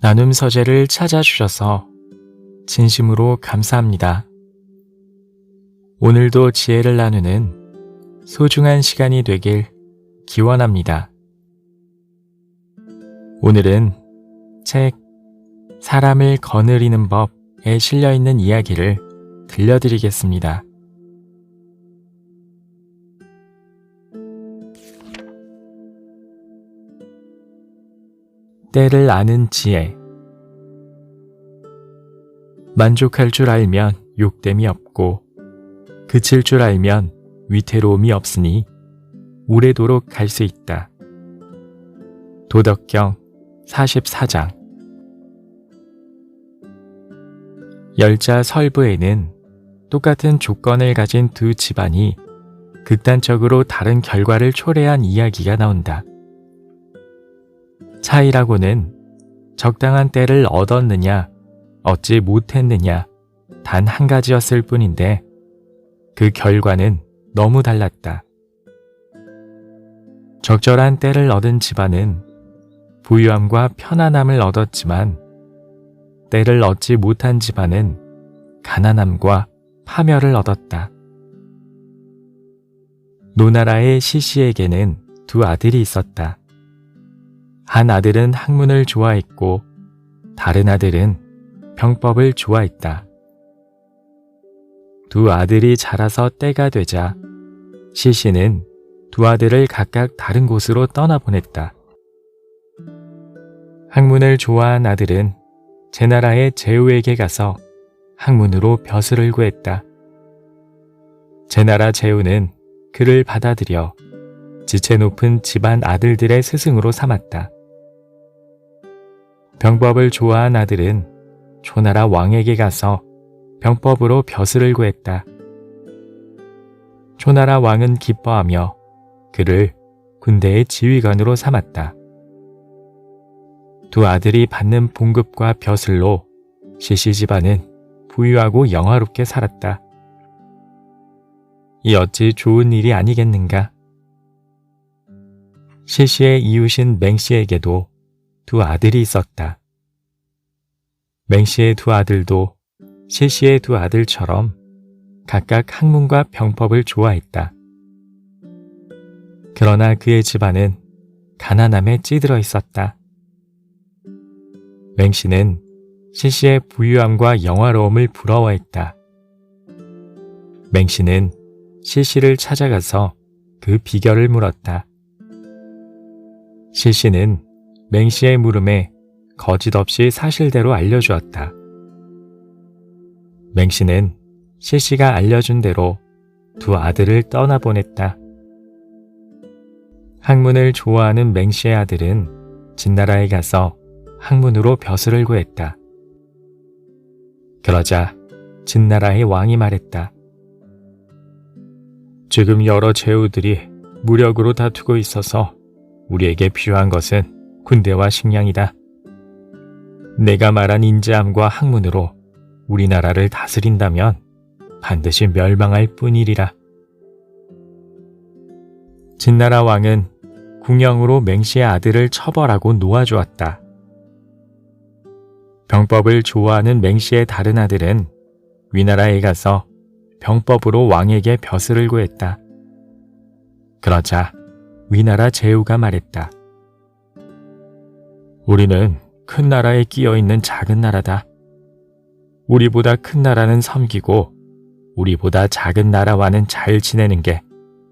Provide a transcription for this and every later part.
나눔 서재를 찾아주셔서 진심으로 감사합니다. 오늘도 지혜를 나누는 소중한 시간이 되길 기원합니다. 오늘은 책 사람을 거느리는 법에 실려있는 이야기를 들려드리겠습니다. 때를 아는 지혜. 만족할 줄 알면 욕됨이 없고 그칠 줄 알면 위태로움이 없으니 오래도록 갈 수 있다. 도덕경 44장. 열자 설부에는 똑같은 조건을 가진 두 집안이 극단적으로 다른 결과를 초래한 이야기가 나온다. 차이라고는 적당한 때를 얻었느냐, 얻지 못했느냐 단 한 가지였을 뿐인데 그 결과는 너무 달랐다. 적절한 때를 얻은 집안은 부유함과 편안함을 얻었지만 때를 얻지 못한 집안은 가난함과 파멸을 얻었다. 노나라의 시시에게는 두 아들이 있었다. 한 아들은 학문을 좋아했고 다른 아들은 병법을 좋아했다. 두 아들이 자라서 때가 되자 시시는 두 아들을 각각 다른 곳으로 떠나보냈다. 학문을 좋아한 아들은 제나라의 제후에게 가서 학문으로 벼슬을 구했다. 제나라 제후는 그를 받아들여 지체 높은 집안 아들들의 스승으로 삼았다. 병법을 좋아한 아들은 초나라 왕에게 가서 병법으로 벼슬을 구했다. 초나라 왕은 기뻐하며 그를 군대의 지휘관으로 삼았다. 두 아들이 받는 봉급과 벼슬로 시시 집안은 부유하고 영화롭게 살았다. 이 어찌 좋은 일이 아니겠는가? 시시의 이웃인 맹씨에게도 두 아들이 있었다. 맹씨의 두 아들도 시시의 두 아들처럼 각각 학문과 병법을 좋아했다. 그러나 그의 집안은 가난함에 찌들어 있었다. 맹씨는 시시의 부유함과 영화로움을 부러워했다. 맹씨는 시시를 찾아가서 그 비결을 물었다. 시시는 맹씨의 물음에 거짓없이 사실대로 알려주었다. 맹씨는 시시가 알려준 대로 두 아들을 떠나보냈다. 학문을 좋아하는 맹씨의 아들은 진나라에 가서 학문으로 벼슬을 구했다. 그러자 진나라의 왕이 말했다. 지금 여러 제후들이 무력으로 다투고 있어서 우리에게 필요한 것은 군대와 식량이다. 내가 말한 인자함과 학문으로 우리나라를 다스린다면 반드시 멸망할 뿐이리라. 진나라 왕은 궁영으로 맹씨의 아들을 처벌하고 놓아주었다. 병법을 좋아하는 맹씨의 다른 아들은 위나라에 가서 병법으로 왕에게 벼슬을 구했다. 그러자 위나라 제후가 말했다. 우리는 큰 나라에 끼어있는 작은 나라다. 우리보다 큰 나라는 섬기고 우리보다 작은 나라와는 잘 지내는 게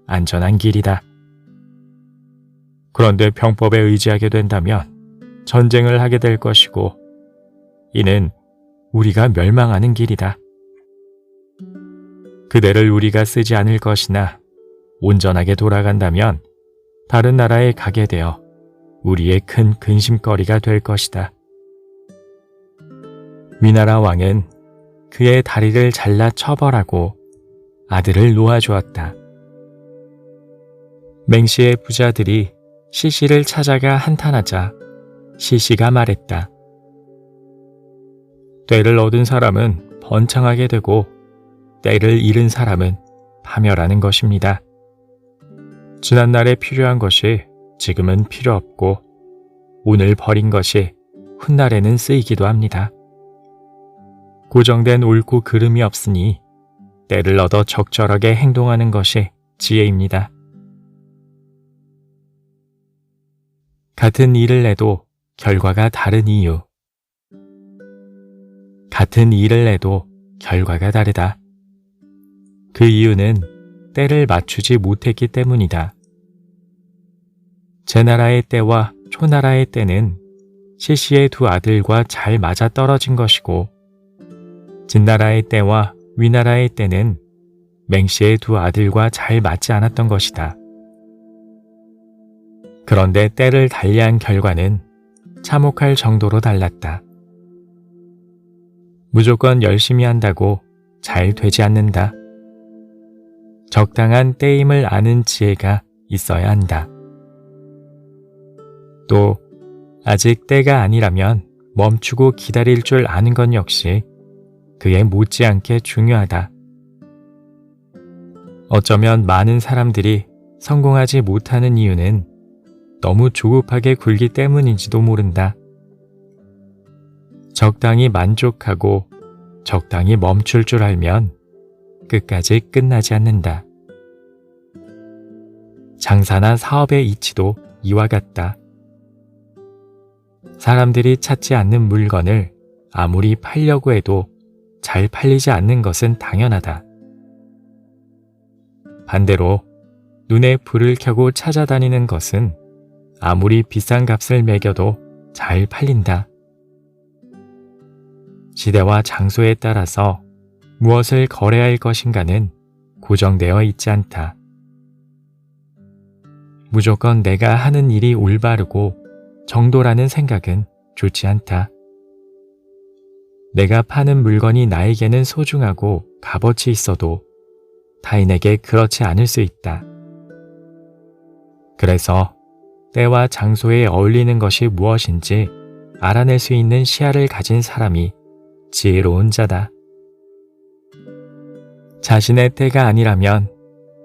안전한 길이다. 그런데 병법에 의지하게 된다면 전쟁을 하게 될 것이고 이는 우리가 멸망하는 길이다. 그대를 우리가 쓰지 않을 것이나 온전하게 돌아간다면 다른 나라에 가게 되어 우리의 큰 근심거리가 될 것이다. 위나라 왕은 그의 다리를 잘라 처벌하고 아들을 놓아주었다. 맹씨의 부자들이 시시를 찾아가 한탄하자 시시가 말했다. 때를 얻은 사람은 번창하게 되고 때를 잃은 사람은 파멸하는 것입니다. 지난날에 필요한 것이 지금은 필요 없고 오늘 버린 것이 훗날에는 쓰이기도 합니다. 고정된 옳고 그름이 없으니 때를 얻어 적절하게 행동하는 것이 지혜입니다. 같은 일을 해도 결과가 다른 이유. 같은 일을 해도 결과가 다르다. 그 이유는 때를 맞추지 못했기 때문이다. 제 나라의 때와 초나라의 때는 시시의 두 아들과 잘 맞아 떨어진 것이고, 진나라의 때와 위나라의 때는 맹씨의 두 아들과 잘 맞지 않았던 것이다. 그런데 때를 달리한 결과는 참혹할 정도로 달랐다. 무조건 열심히 한다고 잘 되지 않는다. 적당한 때임을 아는 지혜가 있어야 한다. 또 아직 때가 아니라면 멈추고 기다릴 줄 아는 건 역시 그에 못지않게 중요하다. 어쩌면 많은 사람들이 성공하지 못하는 이유는 너무 조급하게 굴기 때문인지도 모른다. 적당히 만족하고 적당히 멈출 줄 알면 끝까지 끝나지 않는다. 장사나 사업의 이치도 이와 같다. 사람들이 찾지 않는 물건을 아무리 팔려고 해도 잘 팔리지 않는 것은 당연하다. 반대로 눈에 불을 켜고 찾아다니는 것은 아무리 비싼 값을 매겨도 잘 팔린다. 시대와 장소에 따라서 무엇을 거래할 것인가는 고정되어 있지 않다. 무조건 내가 하는 일이 올바르고 정도라는 생각은 좋지 않다. 내가 파는 물건이 나에게는 소중하고 값어치 있어도 타인에게 그렇지 않을 수 있다. 그래서 때와 장소에 어울리는 것이 무엇인지 알아낼 수 있는 시야를 가진 사람이 지혜로운 자다. 자신의 때가 아니라면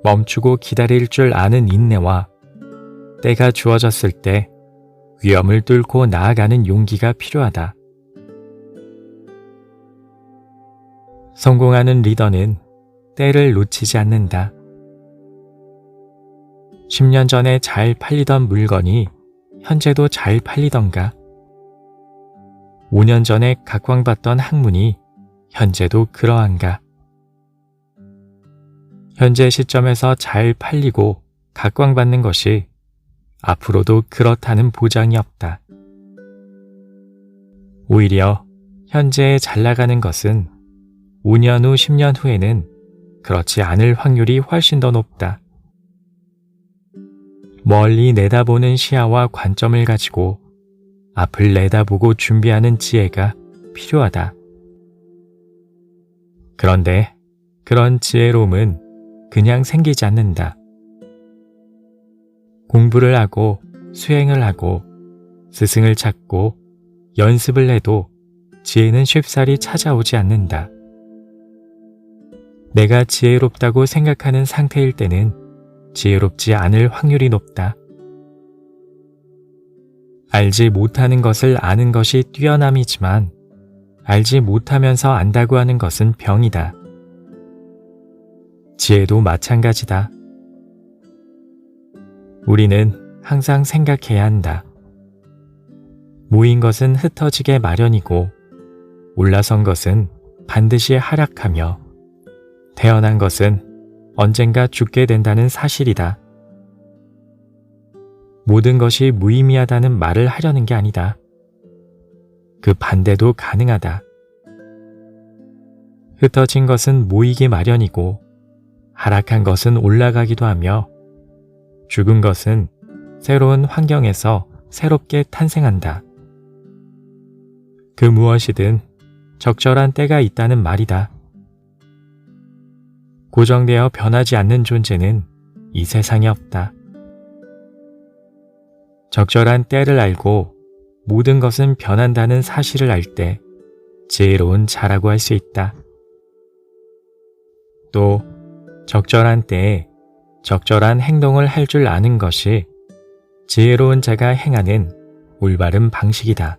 멈추고 기다릴 줄 아는 인내와 때가 주어졌을 때 위험을 뚫고 나아가는 용기가 필요하다. 성공하는 리더는 때를 놓치지 않는다. 10년 전에 잘 팔리던 물건이 현재도 잘 팔리던가? 5년 전에 각광받던 학문이 현재도 그러한가? 현재 시점에서 잘 팔리고 각광받는 것이 앞으로도 그렇다는 보장이 없다. 오히려 현재에 잘 나가는 것은 5년 후, 10년 후에는 그렇지 않을 확률이 훨씬 더 높다. 멀리 내다보는 시야와 관점을 가지고 앞을 내다보고 준비하는 지혜가 필요하다. 그런데 그런 지혜로움은 그냥 생기지 않는다. 공부를 하고 수행을 하고 스승을 찾고 연습을 해도 지혜는 쉽사리 찾아오지 않는다. 내가 지혜롭다고 생각하는 상태일 때는 지혜롭지 않을 확률이 높다. 알지 못하는 것을 아는 것이 뛰어남이지만 알지 못하면서 안다고 하는 것은 병이다. 지혜도 마찬가지다. 우리는 항상 생각해야 한다. 모인 것은 흩어지게 마련이고 올라선 것은 반드시 하락하며 태어난 것은 언젠가 죽게 된다는 사실이다. 모든 것이 무의미하다는 말을 하려는 게 아니다. 그 반대도 가능하다. 흩어진 것은 모이기 마련이고 하락한 것은 올라가기도 하며 죽은 것은 새로운 환경에서 새롭게 탄생한다. 그 무엇이든 적절한 때가 있다는 말이다. 고정되어 변하지 않는 존재는 이 세상에 없다. 적절한 때를 알고 모든 것은 변한다는 사실을 알 때 지혜로운 자라고 할 수 있다. 또 적절한 때에 적절한 행동을 할 줄 아는 것이 지혜로운 자가 행하는 올바른 방식이다.